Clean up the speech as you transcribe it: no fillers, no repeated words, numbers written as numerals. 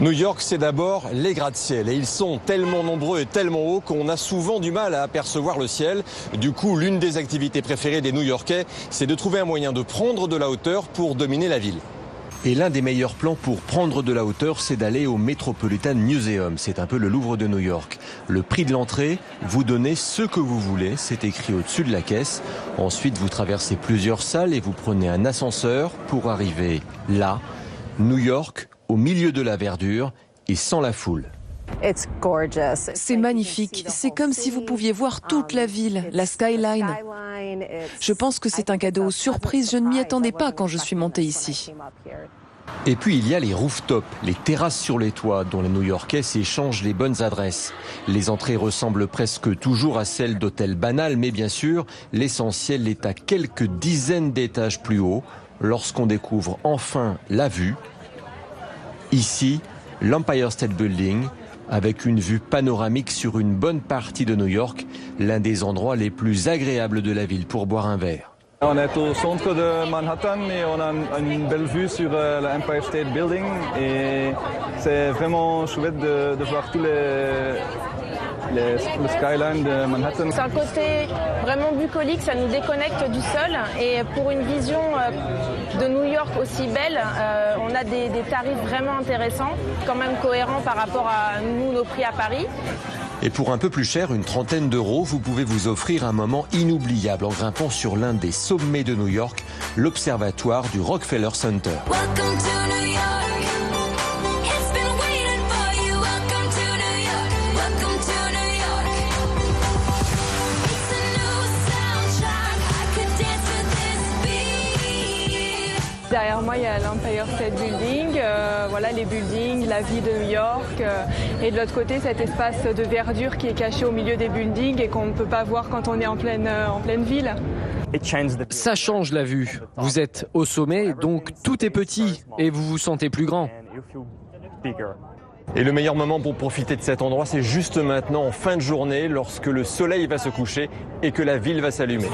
New York, c'est d'abord les gratte-ciel. Et ils sont tellement nombreux et tellement hauts qu'on a souvent du mal à apercevoir le ciel. Du coup, l'une des activités préférées des New-Yorkais, c'est de trouver un moyen de prendre de la hauteur pour dominer la ville. Et l'un des meilleurs plans pour prendre de la hauteur, c'est d'aller au Metropolitan Museum. C'est un peu le Louvre de New York. Le prix de l'entrée, vous donnez ce que vous voulez. C'est écrit au-dessus de la caisse. Ensuite, vous traversez plusieurs salles et vous prenez un ascenseur pour arriver là, New York, au milieu de la verdure et sans la foule. C'est magnifique. C'est comme si vous pouviez voir toute la ville, la skyline. Je pense que c'est un cadeau surprise. Je ne m'y attendais pas quand je suis montée ici. Et puis il y a les rooftops, les terrasses sur les toits dont les New-Yorkais s'échangent les bonnes adresses. Les entrées ressemblent presque toujours à celles d'hôtels banals, mais bien sûr, l'essentiel est à quelques dizaines d'étages plus haut lorsqu'on découvre enfin la vue. Ici, l'Empire State Building, avec une vue panoramique sur une bonne partie de New York, l'un des endroits les plus agréables de la ville pour boire un verre. On est au centre de Manhattan et on a une belle vue sur l'Empire State Building et c'est vraiment chouette de voir tous le skyline de Manhattan. C'est un côté vraiment bucolique, ça nous déconnecte du sol et pour une vision de New York aussi belle, on a des tarifs vraiment intéressants, quand même cohérents par rapport à nos prix à Paris. Et pour un peu plus cher, une trentaine d'euros, vous pouvez vous offrir un moment inoubliable en grimpant sur l'un des sommets de New York, l'observatoire du Rockefeller Center. Derrière moi, il y a l'Empire State Building, voilà les buildings, la vie de New York. Et de l'autre côté, cet espace de verdure qui est caché au milieu des buildings et qu'on ne peut pas voir quand on est en pleine ville. Ça change la vue. Vous êtes au sommet, donc tout est petit et vous vous sentez plus grand. Et le meilleur moment pour profiter de cet endroit, c'est juste maintenant, en fin de journée, lorsque le soleil va se coucher et que la ville va s'allumer.